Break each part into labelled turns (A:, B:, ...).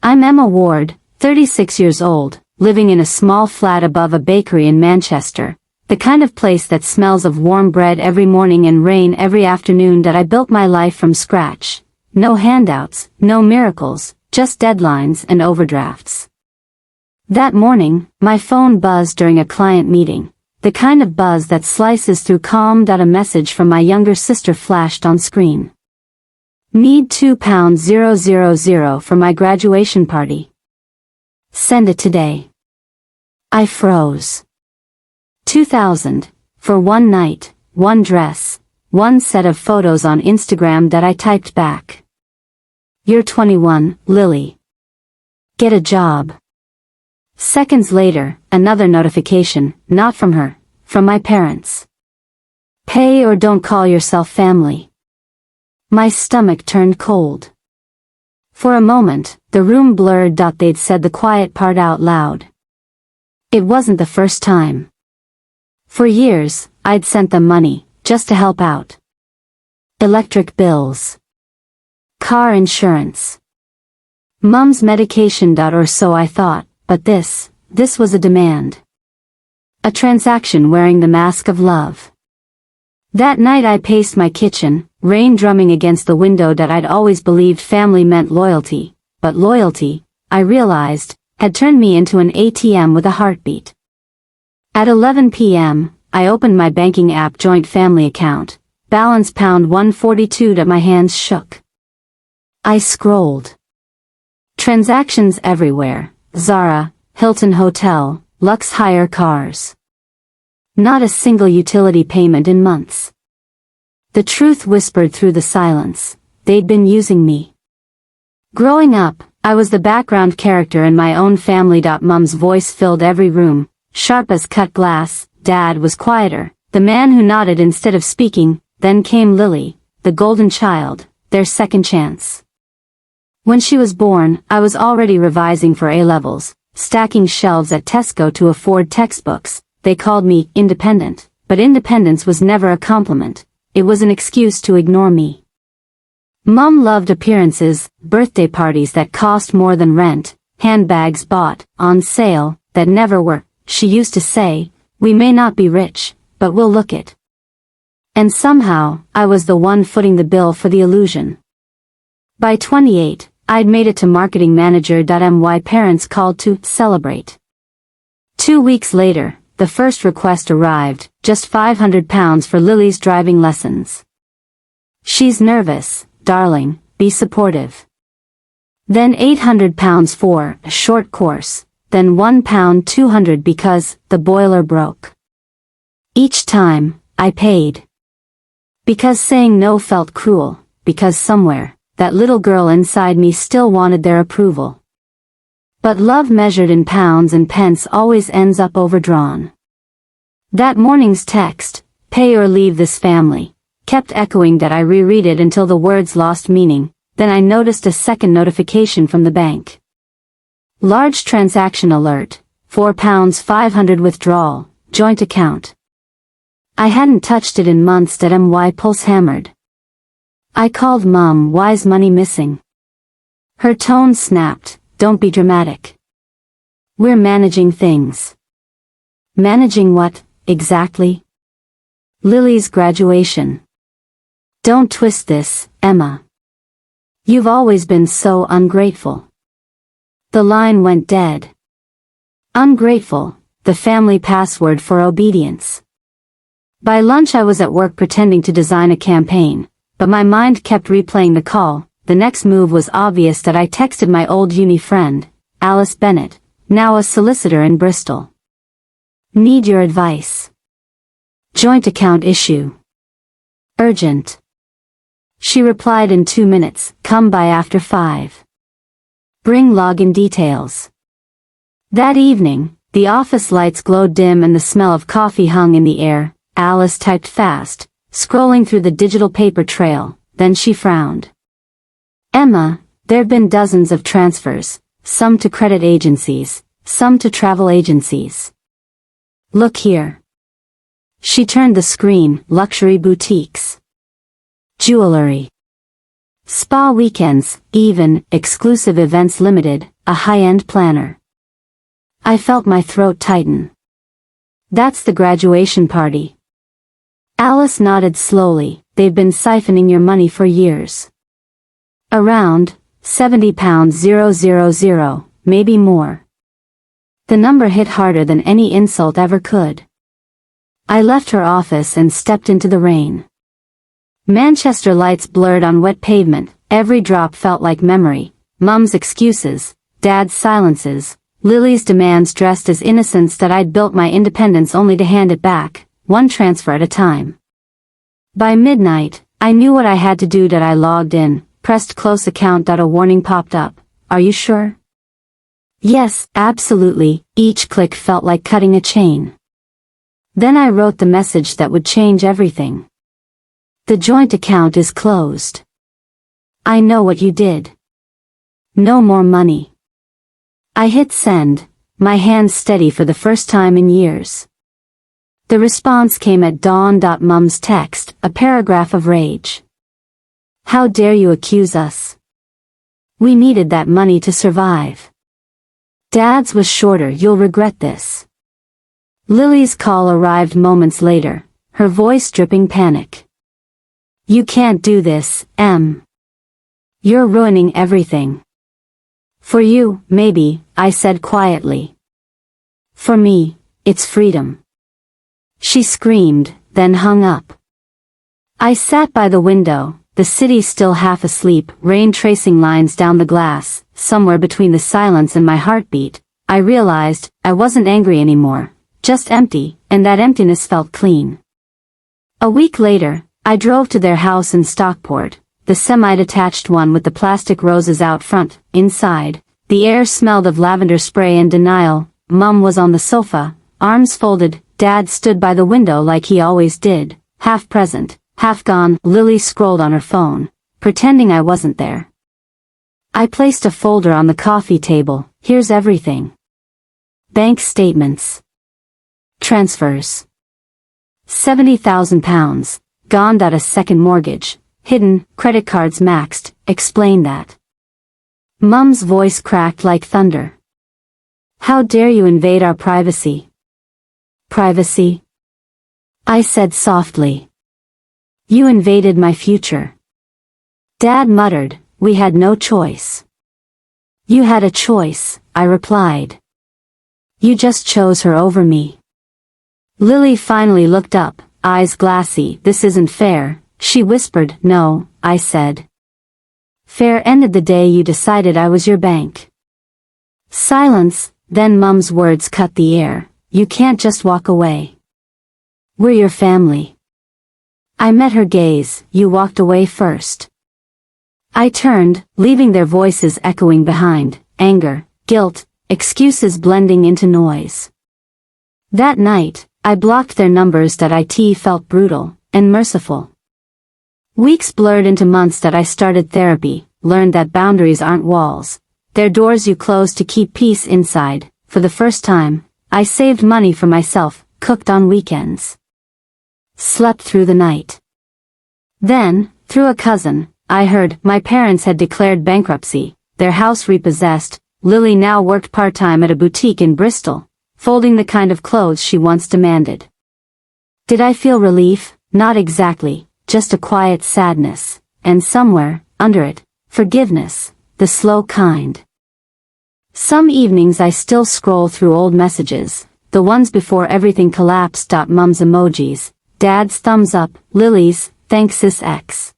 A: I'm Emma Ward, 36 years old, living in a small flat above a bakery in Manchester, the kind of place that smells of warm bread every morning and rain every afternoon. That I built my life from scratch. No handouts, no miracles, just deadlines and overdrafts. That morning, my phone buzzed during a client meeting, the kind of buzz that slices through calm. A message from my younger sister flashed on screen. Need £2,000 for my graduation party. Send it today. I froze. 2,000, for one night, one dress, one set of photos on Instagram. That I typed back. You're 21, Lily. Get a job. Seconds later, another notification, not from her, from my parents. Pay or don't call yourself family. My stomach turned cold. For a moment, the room blurred. They'd said the quiet part out loud. It wasn't the first time. For years, I'd sent them money, just to help out. Electric bills. Car insurance. Mum's medication. Or so I thought, but this was a demand. A transaction wearing the mask of love. That night I paced my kitchen, rain drumming against the window. I'd always believed family meant loyalty, but loyalty, I realized, had turned me into an ATM with a heartbeat. At 11 p.m., I opened my banking app. Joint family account, balance £142. My hands shook. I scrolled. Transactions everywhere, Zara, Hilton Hotel, Lux Hire cars. Not a single utility payment in months. The truth whispered through the silence, they'd been using me. Growing up, I was the background character in my own family. Mum's voice filled every room, sharp as cut glass. Dad was quieter, the man who nodded instead of speaking. Then came Lily, the golden child, their second chance. When she was born, I was already revising for A-levels, stacking shelves at Tesco to afford textbooks. They called me independent, but independence was never a compliment. It was an excuse to ignore me. Mum loved appearances, birthday parties that cost more than rent, handbags bought on sale that never were. She used to say, "We may not be rich, but we'll look it." And somehow, I was the one footing the bill for the illusion. By 28, I'd made it to marketing manager. My parents called to celebrate. 2 weeks later, the first request arrived, just £500 for Lily's driving lessons. She's nervous, darling, be supportive. Then £800 for a short course, then £1,200 because the boiler broke. Each time, I paid. Because saying no felt cruel, because somewhere, that little girl inside me still wanted their approval. But love measured in pounds and pence always ends up overdrawn. That morning's text, "Pay or leave this family," kept echoing. I reread it until the words lost meaning. Then I noticed a second notification from the bank. Large transaction alert, £4,500 withdrawal, joint account. I hadn't touched it in months. My pulse hammered. I called Mum. "Why's money missing?" Her tone snapped, "Don't be dramatic. We're managing things." Managing what, exactly? Lily's graduation. Don't twist this, Emma. You've always been so ungrateful. The line went dead. Ungrateful, the family password for obedience. By lunch I was at work pretending to design a campaign, but my mind kept replaying the call. The next move was obvious. I texted my old uni friend, Alice Bennett, now a solicitor in Bristol. Need your advice. Joint account issue. Urgent. She replied in 2 minutes, come by after 5. Bring login details. That evening, the office lights glowed dim and the smell of coffee hung in the air. Alice typed fast, scrolling through the digital paper trail, then she frowned. Emma, there've been dozens of transfers, some to credit agencies, some to travel agencies. Look here. She turned the screen, luxury boutiques. Jewelry. Spa weekends, even, exclusive events limited, a high-end planner. I felt my throat tighten. That's the graduation party. Alice nodded slowly. They've been siphoning your money for years. Around £70,000, maybe more. The number hit harder than any insult ever could. I left her office and stepped into the rain. Manchester lights blurred on wet pavement, every drop felt like memory. Mum's excuses, Dad's silences, Lily's demands dressed as innocence that I'd built my independence only to hand it back, one transfer at a time. By midnight, I knew what I had to do. I logged in, pressed close account. A warning popped up. Are you sure? Yes, absolutely. Each click felt like cutting a chain. Then I wrote the message that would change everything. The joint account is closed. I know what you did. No more money. I hit send, my hand steady for the first time in years. The response came at dawn. Mum's text, a paragraph of rage. How dare you accuse us? We needed that money to survive. Dad's was shorter. You'll regret this. Lily's call arrived moments later, her voice dripping panic. You can't do this, Em. You're ruining everything. For you, maybe, I said quietly. For me, it's freedom. She screamed, then hung up. I sat by the window, the city still half asleep, rain tracing lines down the glass. Somewhere between the silence and my heartbeat, I realized I wasn't angry anymore, just empty, and that emptiness felt clean. A week later, I drove to their house in Stockport, the semi-detached one with the plastic roses out front. Inside, the air smelled of lavender spray and denial. Mum was on the sofa, arms folded. Dad stood by the window like he always did, half present, half gone. Lily scrolled on her phone, pretending I wasn't there. I placed a folder on the coffee table. Here's everything. Bank statements. Transfers. £70,000, gone. A second mortgage, hidden, credit cards maxed, explain that. Mum's voice cracked like thunder. How dare you invade our privacy? Privacy? I said softly. You invaded my future. Dad muttered, we had no choice. You had a choice, I replied. You just chose her over me. Lily finally looked up, eyes glassy. This isn't fair, she whispered. No, I said. Fair ended the day you decided I was your bank. Silence, then Mum's words cut the air. You can't just walk away. We're your family. I met her gaze. You walked away first. I turned, leaving their voices echoing behind, anger, guilt, excuses blending into noise. That night, I blocked their numbers. It felt brutal and merciful. Weeks blurred into months. I started therapy, learned that boundaries aren't walls. They're doors you close to keep peace inside. For the first time, I saved money for myself, cooked on weekends. Slept through the night. Then, through a cousin, I heard my parents had declared bankruptcy, their house repossessed. Lily now worked part-time at a boutique in Bristol, folding the kind of clothes she once demanded. Did I feel relief? Not exactly, just a quiet sadness, and somewhere, under it, forgiveness, the slow kind. Some evenings I still scroll through old messages, the ones before everything collapsed. Mum's emojis, Dad's thumbs up, Lily's, thanks sis X.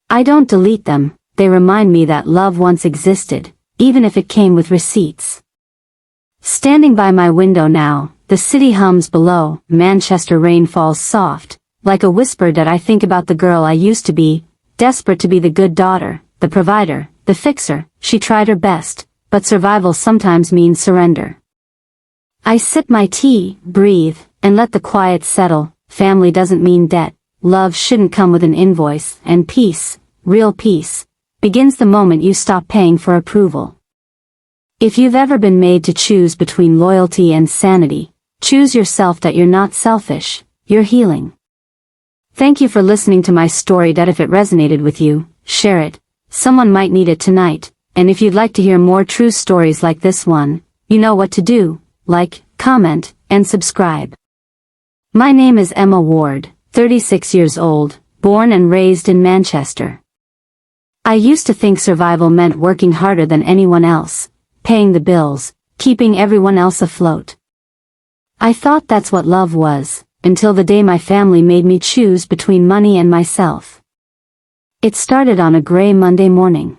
A: I don't delete them, they remind me that love once existed, even if it came with receipts. Standing by my window now, the city hums below. Manchester rain falls soft, like a whisper. I think about the girl I used to be, desperate to be the good daughter, the provider, the fixer. She tried her best, but survival sometimes means surrender. I sip my tea, breathe, and let the quiet settle. Family doesn't mean debt. Love shouldn't come with an invoice, and peace, real peace, begins the moment you stop paying for approval. If you've ever been made to choose between loyalty and sanity, choose yourself. You're not selfish, you're healing. Thank you for listening to my story. If it resonated with you, share it, someone might need it tonight, and if you'd like to hear more true stories like this one, you know what to do, like, comment, and subscribe. My name is Emma Ward, 36 years old, born and raised in Manchester. I used to think survival meant working harder than anyone else, paying the bills, keeping everyone else afloat. I thought that's what love was, until the day my family made me choose between money and myself. It started on a gray Monday morning.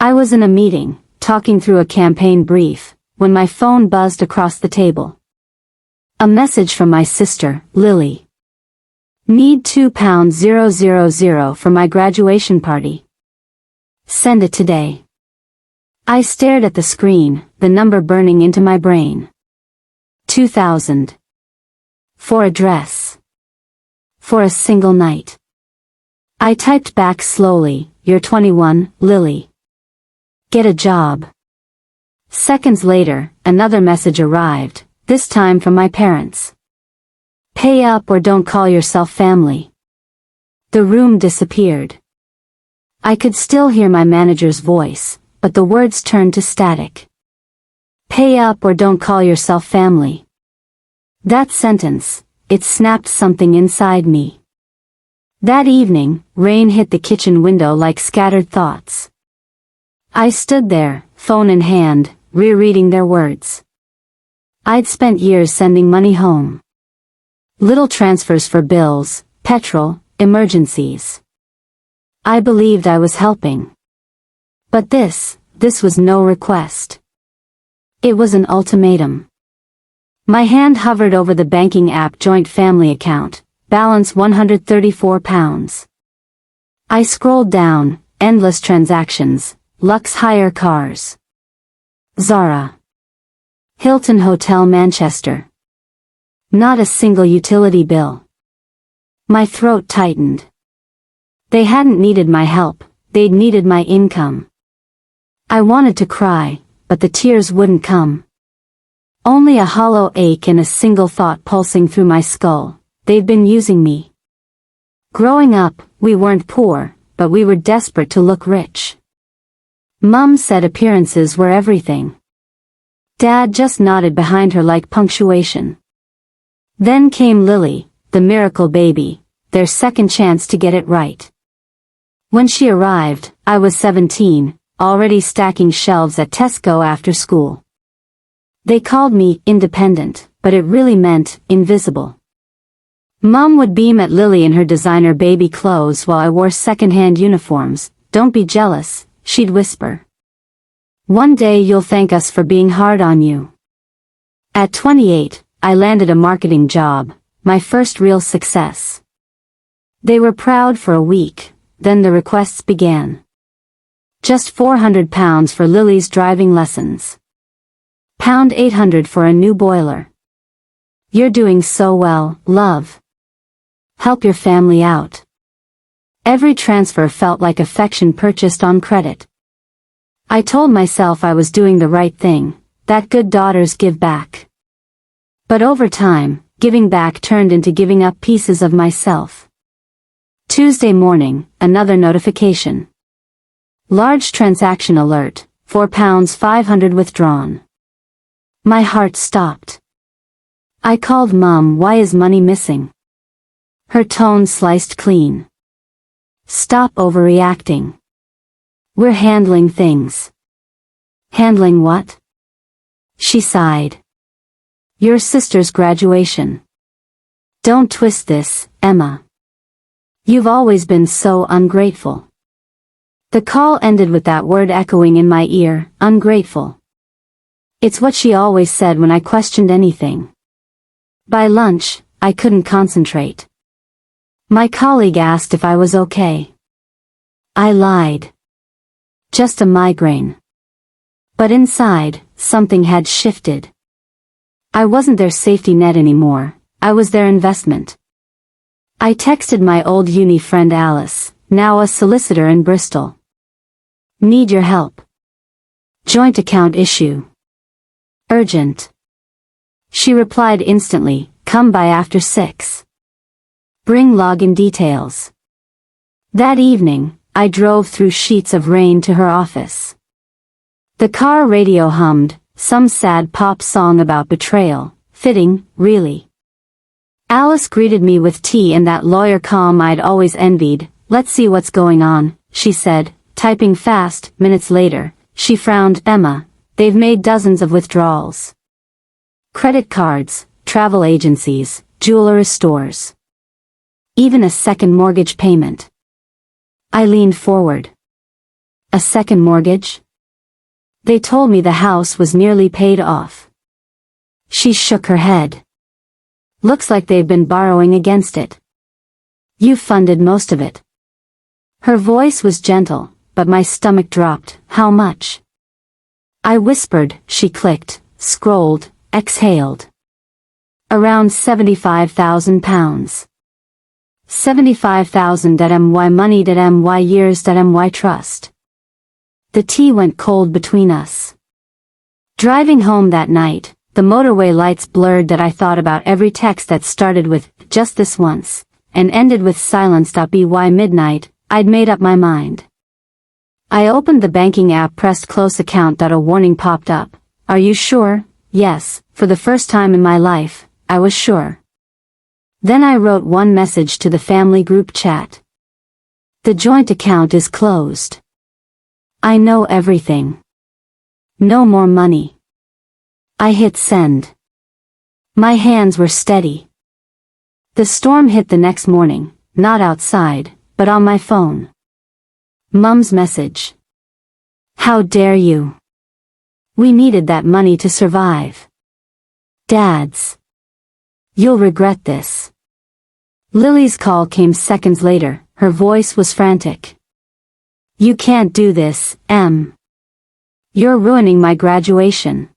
A: I was in a meeting, talking through a campaign brief, when my phone buzzed across the table. A message from my sister, Lily. Need £2,000 for my graduation party. Send it today. I stared at the screen, the number burning into my brain. 2,000. For a dress. For a single night. I typed back slowly, "You're 21, Lily. Get a job." Seconds later, another message arrived, this time from my parents. Pay up or don't call yourself family. The room disappeared. I could still hear my manager's voice, but the words turned to static. Pay up or don't call yourself family. That sentence, it snapped something inside me. That evening, rain hit the kitchen window like scattered thoughts. I stood there, phone in hand, rereading their words. I'd spent years sending money home. Little transfers for bills, petrol, emergencies. I believed I was helping. But this was no request. It was an ultimatum. My hand hovered over the banking app joint family account, balance £134. I scrolled down, endless transactions, Lux Hire cars. Zara. Hilton Hotel Manchester. Not a single utility bill. My throat tightened. They hadn't needed my help, they'd needed my income. I wanted to cry, but the tears wouldn't come. Only a hollow ache and a single thought pulsing through my skull, they'd been using me. Growing up, we weren't poor, but we were desperate to look rich. Mum said appearances were everything. Dad just nodded behind her like punctuation. Then came Lily, the miracle baby, their second chance to get it right. When she arrived, I was 17, already stacking shelves at Tesco after school. They called me independent, but it really meant invisible. Mum would beam at Lily in her designer baby clothes while I wore second-hand uniforms. "Don't be jealous," she'd whisper. "One day you'll thank us for being hard on you." At 28, I landed a marketing job, my first real success. They were proud for a week, then the requests began. Just £400 for Lily's driving lessons. £800 for a new boiler. "You're doing so well, love. Help your family out." Every transfer felt like affection purchased on credit. I told myself I was doing the right thing, that good daughters give back. But over time, giving back turned into giving up pieces of myself. Tuesday morning, another notification. Large transaction alert, £4,500 withdrawn. My heart stopped. I called Mum. "Why is money missing?" Her tone sliced clean. "Stop overreacting. We're handling things." "Handling what?" She sighed. "Your sister's graduation." "Don't twist this, Emma. You've always been so ungrateful." The call ended with that word echoing in my ear, ungrateful. It's what she always said when I questioned anything. By lunch, I couldn't concentrate. My colleague asked if I was okay. I lied. Just a migraine. But inside, something had shifted. I wasn't their safety net anymore, I was their investment. I texted my old uni friend Alice, now a solicitor in Bristol. "Need your help. Joint account issue. Urgent." She replied instantly, "Come by after 6. Bring login details." That evening, I drove through sheets of rain to her office. The car radio hummed, some sad pop song about betrayal, fitting, really. Alice greeted me with tea and that lawyer calm I'd always envied. "Let's see what's going on," she said, typing fast. Minutes later, she frowned. "Emma, they've made dozens of withdrawals. Credit cards, travel agencies, jewelry stores. Even a second mortgage payment." I leaned forward. "A second mortgage?" "They told me the house was nearly paid off." She shook her head. "Looks like they've been borrowing against it. You funded most of it." Her voice was gentle, but my stomach dropped. "How much?" I whispered. She clicked, scrolled, exhaled. "Around £75,000. 75,000 at my money at my years at my trust." The tea went cold between us. Driving home that night, the motorway lights blurred that I thought about every text that started with, "just this once," and ended with silence. By midnight, I'd made up my mind. I opened the banking app, pressed close account. A warning popped up. "Are you sure?" Yes, for the first time in my life, I was sure. Then I wrote one message to the family group chat. "The joint account is closed. I know everything. No more money." I hit send. My hands were steady. The storm hit the next morning, not outside, but on my phone. Mum's message. "How dare you? We needed that money to survive." Dad's. "You'll regret this." Lily's call came seconds later. Her voice was frantic. "You can't do this, Em. You're ruining my graduation."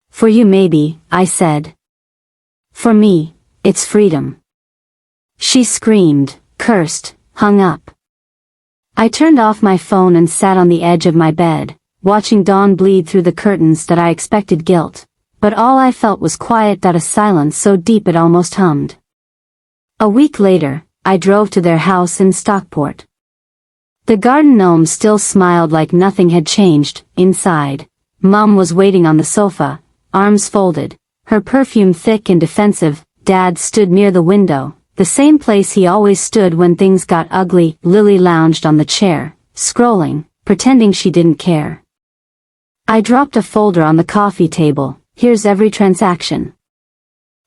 A: "For you maybe," I said. "For me, it's freedom." She screamed, cursed, hung up. I turned off my phone and sat on the edge of my bed, watching dawn bleed through the curtains. That I expected guilt, but all I felt was quiet. A silence so deep it almost hummed. A week later, I drove to their house in Stockport. The garden gnome still smiled like nothing had changed. Inside, Mum was waiting on the sofa, arms folded, her perfume thick and defensive. Dad stood near the window, the same place he always stood when things got ugly. Lily lounged on the chair, scrolling, pretending she didn't care. I dropped a folder on the coffee table. "Here's every transaction.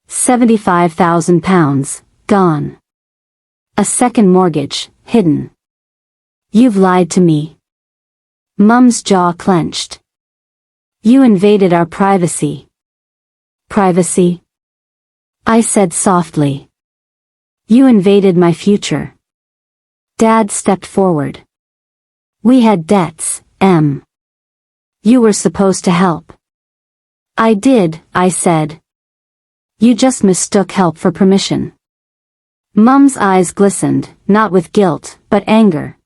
A: £75,000, gone. A second mortgage, hidden. You've lied to me." Mum's jaw clenched. "You invaded our privacy." "Privacy?" I said softly. "You invaded my future." Dad stepped forward. "We had debts, Em. You were supposed to help." "I did," I said. "You just mistook help for permission." Mum's eyes glistened, not with guilt, but anger.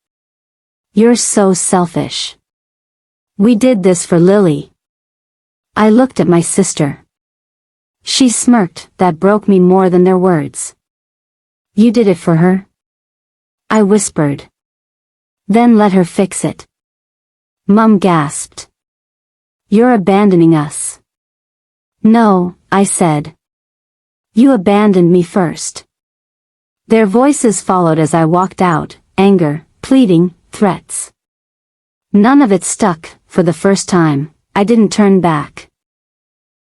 A: "You're so selfish. We did this for Lily." I looked at my sister. She smirked. That broke me more than their words. "You did it for her?" I whispered. "Then let her fix it." Mum gasped. "You're abandoning us." "No," I said. "You abandoned me first." Their voices followed as I walked out, anger, pleading, threats. None of it stuck. For the first time, I didn't turn back.